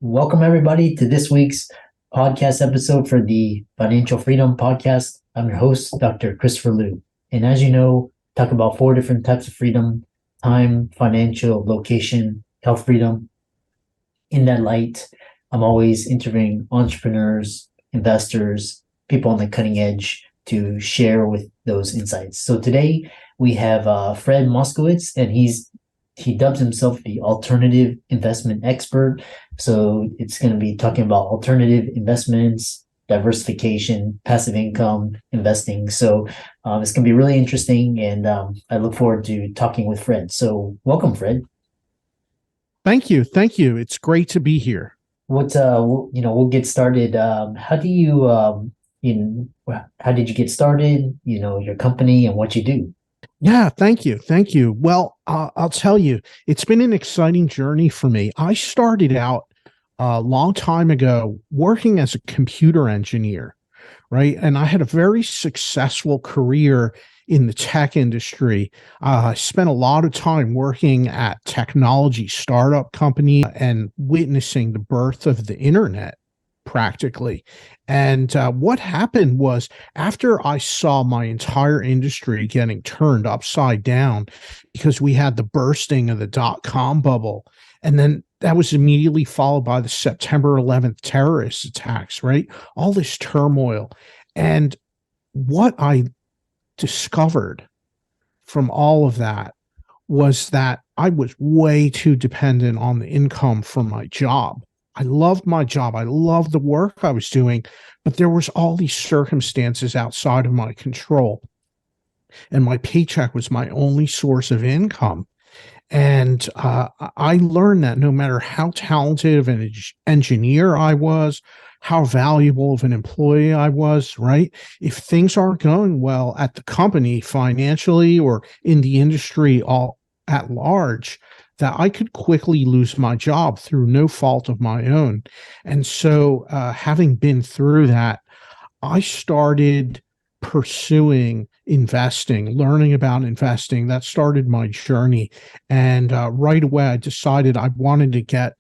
Welcome, everybody, to this week's podcast episode for the Financial Freedom Podcast. I'm your host, Dr. Christopher Liu. And as you know, talk about 4 different types of freedom: time, financial, location, health freedom. In that light, I'm always interviewing entrepreneurs, investors, people on the cutting edge to share with those insights. So today we have Fred Moskowitz, and he dubs himself the alternative investment expert. So it's going to be talking about alternative investments, diversification, passive income, investing. So it's going to be really interesting, and I look forward to talking with Fred. So welcome, Fred. Thank you. Thank you. It's great to be here. We'll get started. How did you get started? Your company and what you do. Yeah, thank you. Thank you. Well, I'll tell you, it's been an exciting journey for me. I started out a long time ago working as a computer engineer, right? And I had a very successful career in the tech industry. I spent a lot of time working at technology startup companies and witnessing the birth of the internet practically. And what happened was, after I saw my entire industry getting turned upside down because we had the bursting of the dot-com bubble, and then that was immediately followed by the September 11th terrorist attacks, right? All this turmoil. And what I discovered from all of that was that I was way too dependent on the income from my job. I loved my job. I loved the work I was doing, but there was all these circumstances outside of my control. And my paycheck was my only source of income. And I learned that no matter how talented of an engineer I was, how valuable of an employee I was, right? If things aren't going well at the company financially or in the industry all at large, that I could quickly lose my job through no fault of my own. And so having been through that, I started pursuing investing, learning about investing. That started my journey. And right away, I decided I wanted to get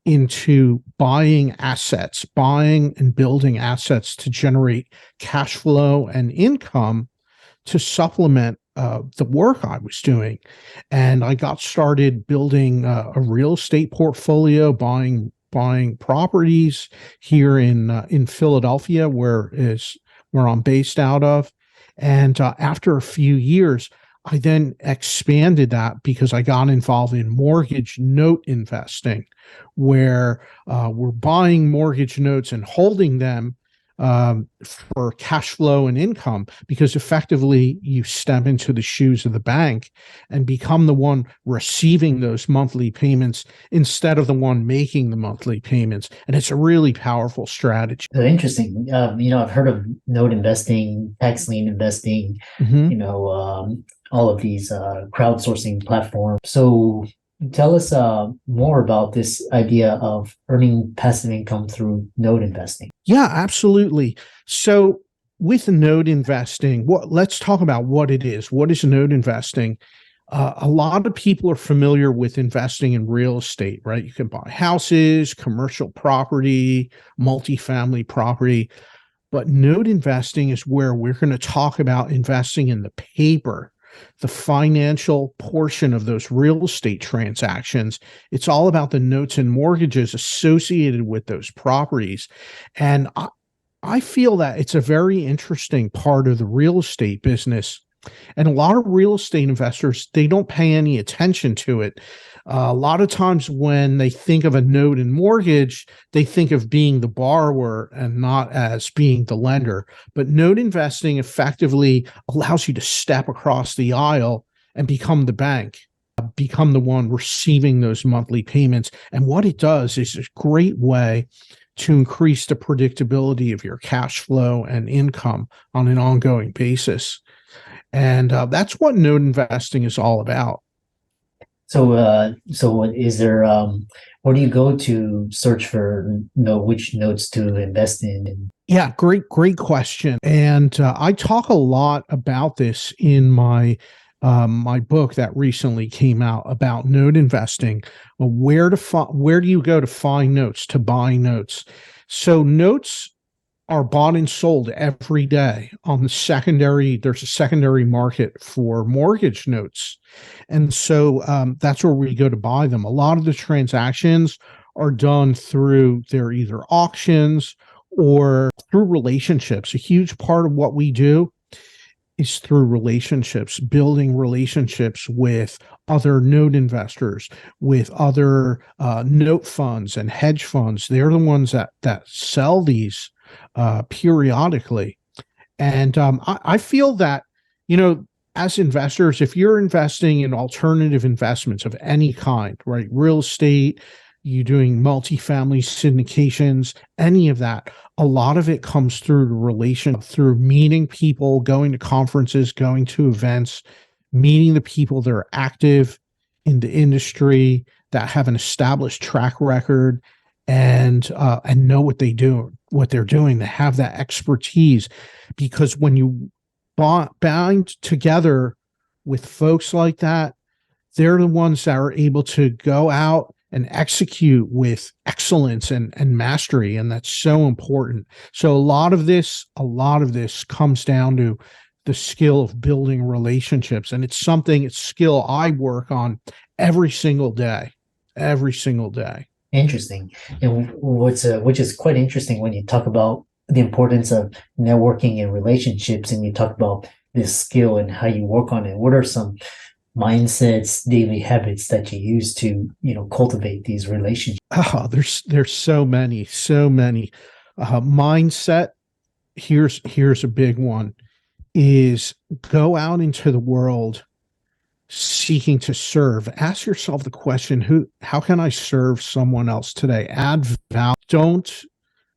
into buying assets, buying and building assets to generate cash flow and income to supplement the work I was doing. And I got started building a real estate portfolio, buying properties here in Philadelphia, where I'm based out of. And after a few years, I then expanded that because I got involved in mortgage note investing, where we're buying mortgage notes and holding them for cash flow and income, because effectively you step into the shoes of the bank and become the one receiving those monthly payments instead of the one making the monthly payments. And it's a really powerful strategy. Interesting. I've heard of note investing, tax lien investing, all of these crowdsourcing platforms. So tell us more about this idea of earning passive income through note investing. Yeah, absolutely. So with note investing, let's talk about what it is. What is note investing? A lot of people are familiar with investing in real estate, right? You can buy houses, commercial property, multifamily property. But note investing is where we're going to talk about investing in the paper, the financial portion of those real estate transactions. It's all about the notes and mortgages associated with those properties. And I feel that it's a very interesting part of the real estate business. And a lot of real estate investors, they don't pay any attention to it. A lot of times when they think of a note and mortgage, they think of being the borrower and not as being the lender. But note investing effectively allows you to step across the aisle and become the bank, become the one receiving those monthly payments. And what it does is a great way to increase the predictability of your cash flow and income on an ongoing basis. And that's what note investing is all about. So is there, where do you go to search for which notes to invest in? Yeah, great question. And I talk a lot about this in my my book that recently came out about note investing. Where do you go to find notes, to buy notes? So notes are bought and sold every day on the secondary. There's a secondary market for mortgage notes. And so that's where we go to buy them. A lot of the transactions are done through their either auctions or through relationships. A huge part of what we do is through relationships, building relationships with other note investors, with other note funds and hedge funds. They're the ones that sell these periodically. And I feel that, as investors, if you're investing in alternative investments of any kind, right, real estate, you doing multifamily syndications, any of that, a lot of it comes through meeting people, going to conferences, going to events, meeting the people that are active in the industry, that have an established track record, and know what they're doing. They have that expertise, because when you bind together with folks like that, they're the ones that are able to go out and execute with excellence and mastery. And that's so important. So a lot of this comes down to the skill of building relationships. And it's skill I work on every single day. Interesting. And which is quite interesting when you talk about the importance of networking and relationships, and you talk about this skill and how you work on it. What are some mindsets, daily habits that you use to, cultivate these relationships? Oh, there's so many. Mindset. Here's a big one, is go out into the world seeking to serve. Ask yourself the question, how can I serve someone else today? Add value. Don't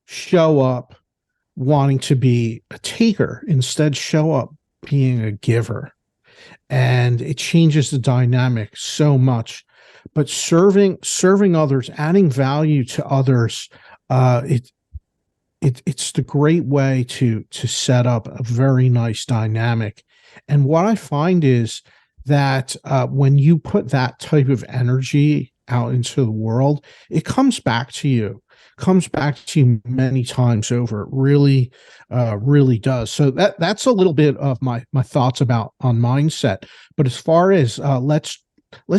show up wanting to be a taker. Instead, show up being a giver. And it changes the dynamic so much. But serving others, adding value to others, it's the great way to set up a very nice dynamic. And what I find is that when you put that type of energy out into the world, it comes back to you. Many times over. It really does. So that's a little bit of my thoughts on mindset. But as far as let's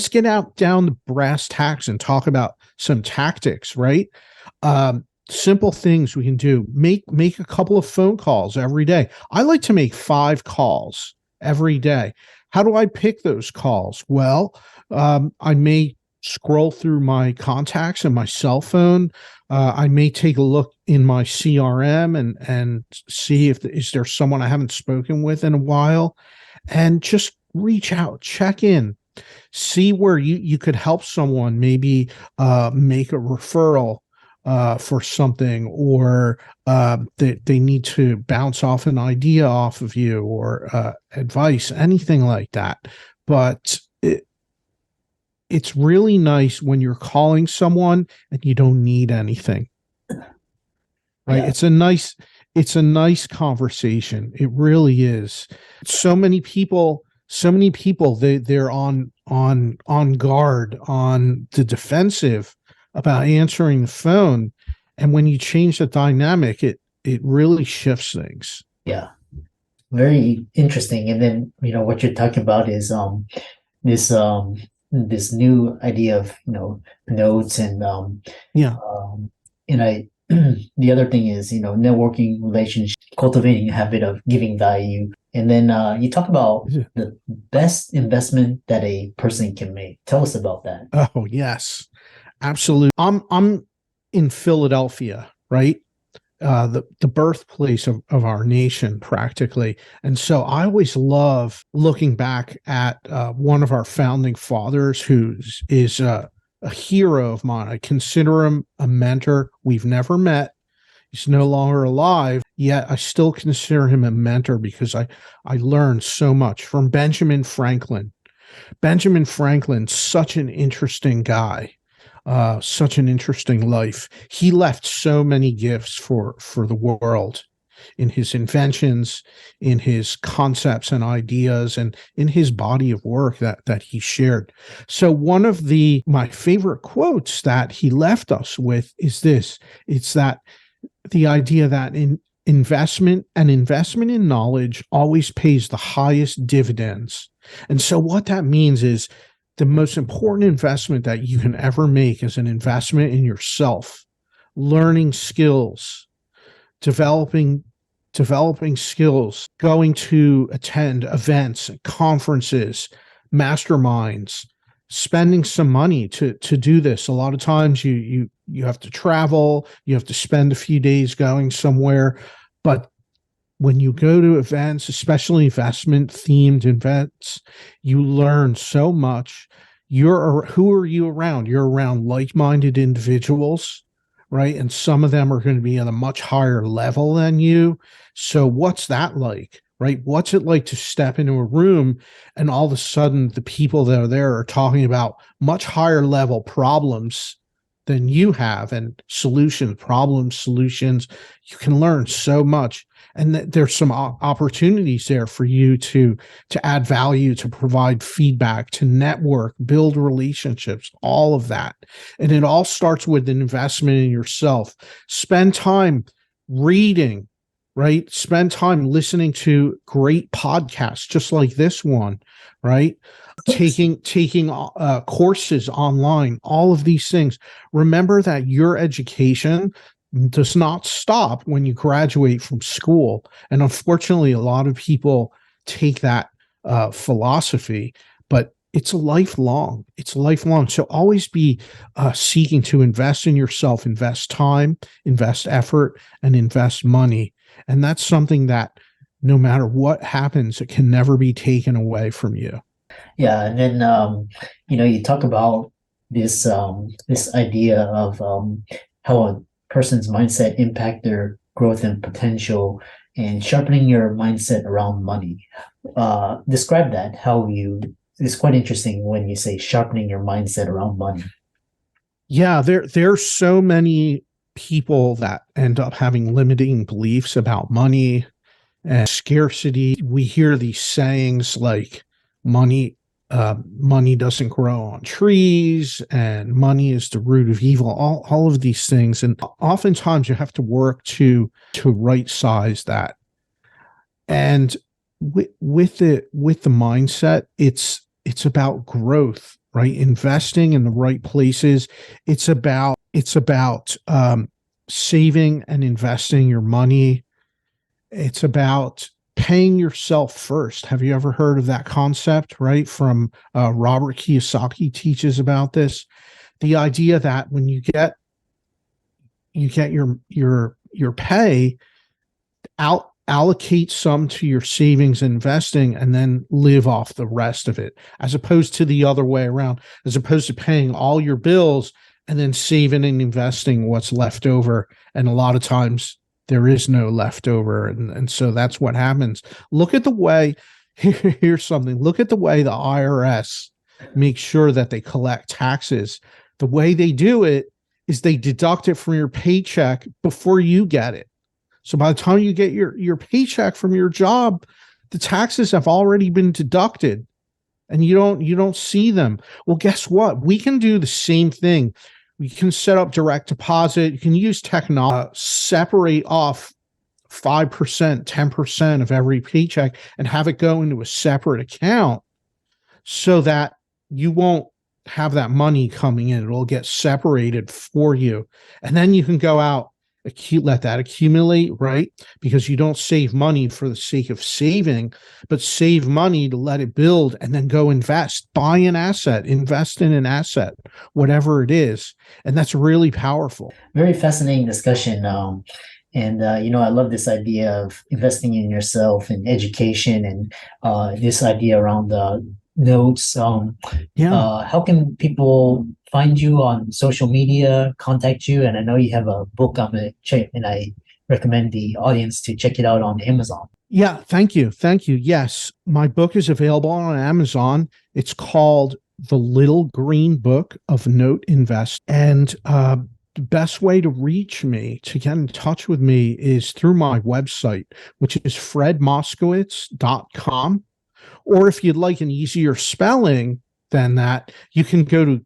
get down the brass tacks and talk about some tactics, right? Simple things we can do. Make a couple of phone calls every day. I like to make 5 calls every day. How do I pick those calls? Well, I may scroll through my contacts and my cell phone. I may take a look in my CRM and see is there someone I haven't spoken with in a while, and just reach out, check in, see where you could help someone, maybe make a referral for something, or they need to bounce off an idea off of you, or advice, anything like that. But it's really nice when you're calling someone and you don't need anything, right? Yeah. It's a nice conversation. It really is. So many people, they're on guard, on the defensive about answering the phone. And when you change the dynamic, it really shifts things. Yeah. Very interesting. And then, what you're talking about is this new idea of notes, and the other thing is networking, relationship, cultivating a habit of giving value. And then you talk about the best investment that a person can make. Tell us about that. Oh, yes, absolutely. I'm in Philadelphia, right? The birthplace of our nation, practically. And so I always love looking back at one of our founding fathers, who is a hero of mine. I consider him a mentor. We've never met. He's no longer alive, yet I still consider him a mentor, because I learned so much from Benjamin Franklin. Benjamin Franklin, such an interesting guy. Such an interesting life. He left so many gifts for the world. in his inventions, in his concepts and ideas, and in his body of work that he shared. So one of my favorite quotes that he left us with is this. It's that the idea that investment in knowledge always pays the highest dividends. And so what that means is the most important investment that you can ever make is an investment in yourself, learning skills, developing skills, going to attend events, conferences, masterminds, spending some money to do this. A lot of times you have to travel, you have to spend a few days going somewhere, but when you go to events, especially investment themed events, you learn so much. Who are you around? You're around like-minded individuals, right? And some of them are going to be at a much higher level than you. So what's that like, right? What's it like to step into a room and all of a sudden the people that are there are talking about much higher level problems than you have, and solutions. You can learn so much. And there's some opportunities there for you to add value, to provide feedback, to network, build relationships, all of that. And it all starts with an investment in yourself. Spend time reading, right? Spend time listening to great podcasts, just like this one, right? Taking courses online, all of these things. Remember that your education does not stop when you graduate from school. And unfortunately, a lot of people take that philosophy, but it's lifelong. So always be seeking to invest in yourself, invest time, invest effort, and invest money. And that's something that no matter what happens, it can never be taken away from you. Yeah, and then you talk about this idea of how a person's mindset impact their growth and potential, and sharpening your mindset around money. Describe that. It's quite interesting when you say sharpening your mindset around money. Yeah, there's so many people that end up having limiting beliefs about money and scarcity. We hear these sayings like money doesn't grow on trees, and money is the root of evil, all of these things. And oftentimes you have to work to right size that. And with the mindset, it's about growth, right? Investing in the right places. It's about saving and investing your money. It's about paying yourself first. Have you ever heard of that concept, right? From Robert Kiyosaki teaches about this. The idea that when you get your pay, allocate some to your savings and investing, and then live off the rest of it, as opposed to the other way around, as opposed to paying all your bills and then saving and investing what's left over. And a lot of times there is no leftover. And so that's what happens. Look at the way, here's something. Look at the way the IRS makes sure that they collect taxes. The way they do it is they deduct it from your paycheck before you get it. So by the time you get your paycheck from your job, the taxes have already been deducted and you don't see them. Well, guess what? We can do the same thing. We can set up direct deposit. You can use technology, separate off 5%, 10% of every paycheck and have it go into a separate account so that you won't have that money coming in. It'll get separated for you. And then you can go out, let that accumulate, right? Because you don't save money for the sake of saving, but save money to let it build and then go invest, buy an asset, invest in an asset, whatever it is. And that's really powerful. Very fascinating discussion. I love this idea of investing in yourself and education, and this idea around the notes. How can people find you on social media, contact you? And I know you have a book I'm going to check, and I recommend the audience to check it out on Amazon. Yeah, thank you. Yes, my book is available on Amazon. It's called The Little Green Book of Note Invest. And the best way to reach me, to get in touch with me, is through my website, which is fredmoskowitz.com. Or if you'd like an easier spelling than that, you can go to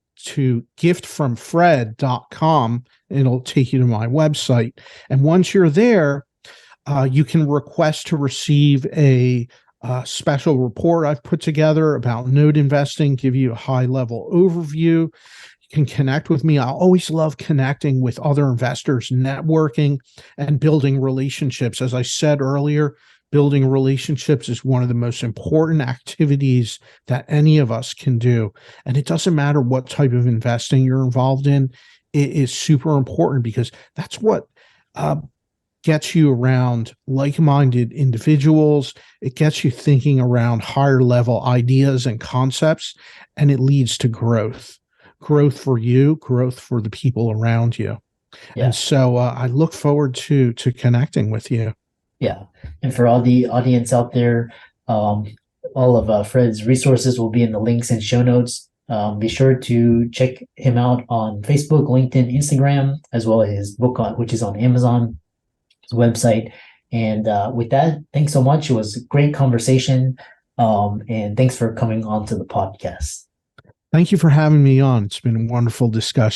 giftfromfred.com. It'll take you to my website. And once you're there, you can request to receive a special report I've put together about note investing, give you a high-level overview. You can connect with me. I always love connecting with other investors, networking, and building relationships. As I said earlier, building relationships is one of the most important activities that any of us can do. And it doesn't matter what type of investing you're involved in. It is super important because that's what gets you around like-minded individuals. It gets you thinking around higher level ideas and concepts, and it leads to growth for you, growth for the people around you. Yeah. And so I look forward to connecting with you. Yeah. And for all the audience out there, all of Fred's resources will be in the links and show notes. Be sure to check him out on Facebook, LinkedIn, Instagram, as well as his book, which is on Amazon, his website. And with that, thanks so much. It was a great conversation. And thanks for coming on to the podcast. Thank you for having me on. It's been a wonderful discussion.